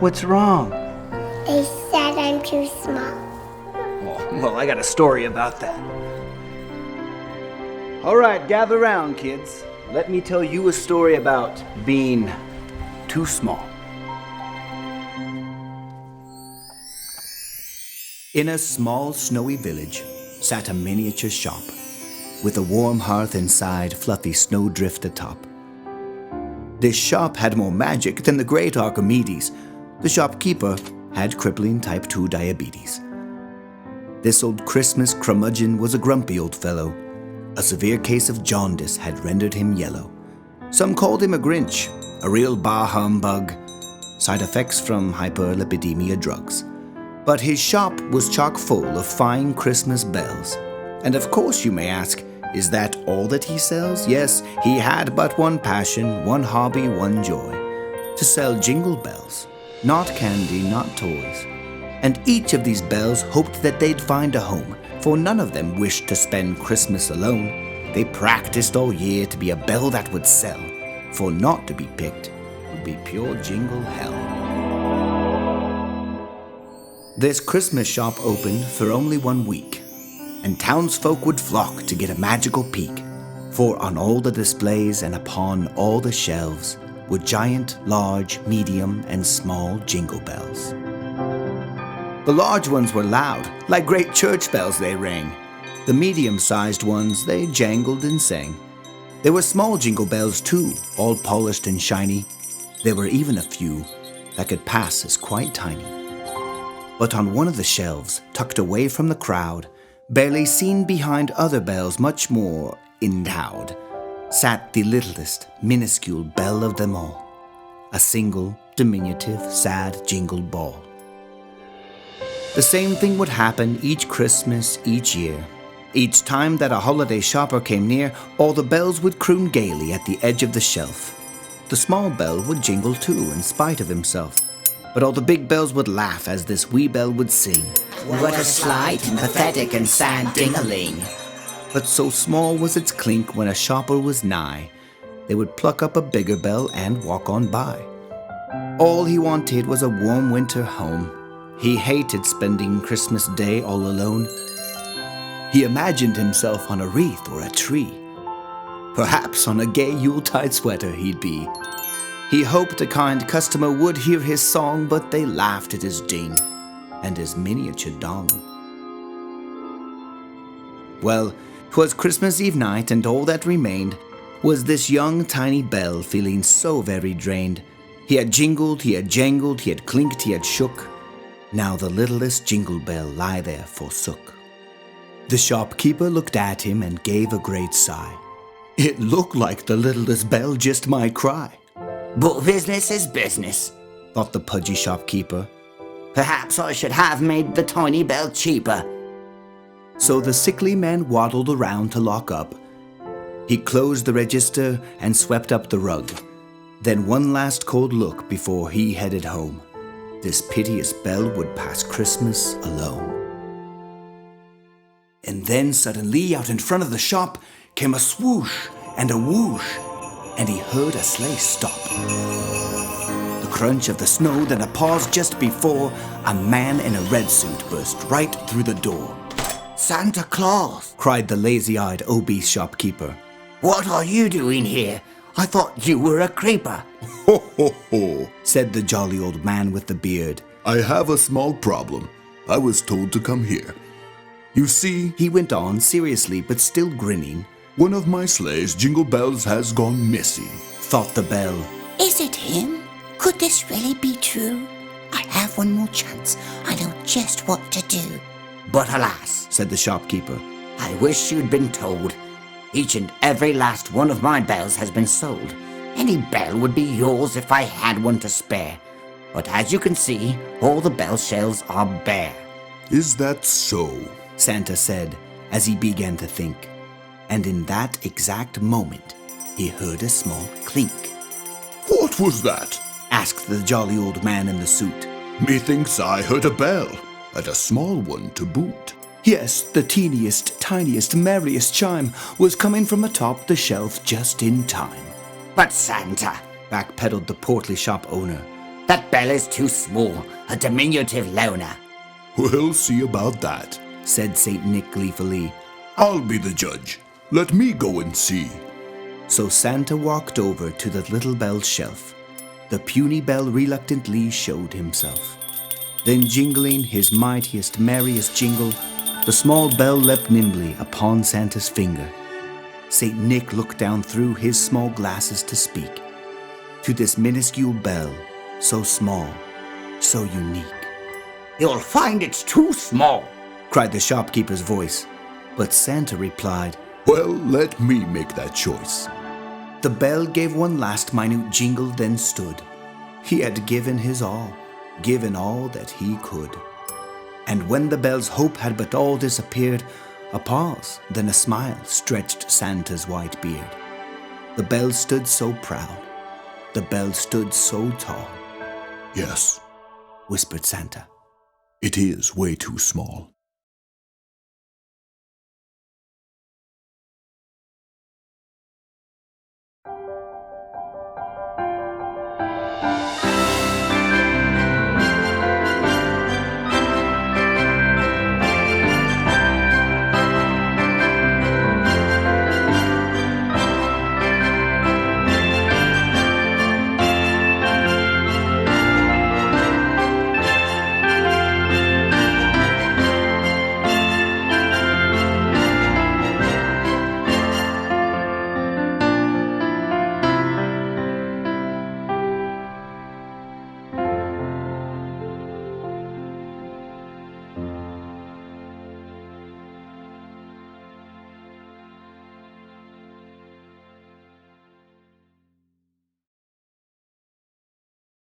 What's wrong? They said I'm too small. Oh, well, I got a story about that. All right, gather round, kids. Let me tell you a story about being too small. In a small, snowy village sat a miniature shop, with a warm hearth inside, fluffy snowdrift atop. This shop had more magic than the great Archimedes. The shopkeeper had crippling type 2 diabetes. This old Christmas curmudgeon was a grumpy old fellow. A severe case of jaundice had rendered him yellow. Some called him a Grinch, a real bah humbug, side effects from hyperlipidemia drugs. But his shop was chock full of fine Christmas bells. And of course, you may ask, is that all that he sells? Yes, he had but one passion, one hobby, one joy: to sell jingle bells. Not candy, not toys. And each of these bells hoped that they'd find a home, for none of them wished to spend Christmas alone. They practiced all year to be a bell that would sell, for not to be picked would be pure jingle hell. This Christmas shop opened for only 1 week, and townsfolk would flock to get a magical peek, for on all the displays and upon all the shelves were giant, large, medium, and small jingle bells. The large ones were loud, like great church bells they rang. The medium-sized ones, they jangled and sang. There were small jingle bells too, all polished and shiny. There were even a few that could pass as quite tiny. But on one of the shelves, tucked away from the crowd, barely seen behind other bells much more endowed, sat the littlest, minuscule bell of them all, a single, diminutive, sad jingle ball. The same thing would happen each Christmas, each year. Each time that a holiday shopper came near, all the bells would croon gaily at the edge of the shelf. The small bell would jingle too, in spite of himself. But all the big bells would laugh as this wee bell would sing, "What a slight and pathetic and sad ding-a-ling." But so small was its clink when a shopper was nigh, they would pluck up a bigger bell and walk on by. All he wanted was a warm winter home. He hated spending Christmas Day all alone. He imagined himself on a wreath or a tree. Perhaps on a gay Yuletide sweater he'd be. He hoped a kind customer would hear his song, but they laughed at his ding and his miniature dong. Well, 'twas Christmas Eve night, and all that remained was this young tiny bell feeling so very drained. He had jingled, he had jangled, he had clinked, he had shook. Now the littlest jingle bell lie there forsook. The shopkeeper looked at him and gave a great sigh. It looked like the littlest bell just might cry. But business is business, thought the pudgy shopkeeper. Perhaps I should have made the tiny bell cheaper. So the sickly man waddled around to lock up. He closed the register and swept up the rug. Then one last cold look before he headed home. This piteous bell would pass Christmas alone. And then suddenly out in front of the shop came a swoosh and a whoosh, and he heard a sleigh stop. The crunch of the snow, then a pause just before a man in a red suit burst right through the door. "Santa Claus!" cried the lazy-eyed, obese shopkeeper. "What are you doing here? I thought you were a creeper." "Ho, ho, ho," said the jolly old man with the beard. "I have a small problem. I was told to come here. You see," he went on seriously but still grinning, "one of my sleigh's jingle bells has gone missing." Thought the bell. Is it him? Could this really be true? I have one more chance. I know just what to do. "But alas," said the shopkeeper, "I wish you'd been told. Each and every last one of my bells has been sold. Any bell would be yours if I had one to spare. But as you can see, all the bell shelves are bare." "Is that so?" Santa said as he began to think. And in that exact moment, he heard a small clink. "What was that?" asked the jolly old man in the suit. "Methinks I heard a bell, and a small one to boot." Yes, the teeniest, tiniest, merriest chime was coming from atop the shelf just in time. "But Santa," backpedaled the portly shop owner, That bell is too small, a diminutive loner. We'll see about that, said St. Nick gleefully. I'll be the judge. Let me go and see. So Santa walked over to the little bell's shelf. The puny bell reluctantly showed himself. Then jingling his mightiest, merriest jingle, the small bell leapt nimbly upon Santa's finger. St. Nick looked down through his small glasses to speak to this minuscule bell, so small, so unique. You'll find it's too small, cried the shopkeeper's voice. But Santa replied, Well, let me make that choice. The bell gave one last minute jingle, then stood. He had given his all, given all that he could. And when the bell's hope had but all disappeared, a pause, then a smile stretched Santa's white beard. The bell stood so proud, the bell stood so tall, Yes, whispered Santa. it is way too small.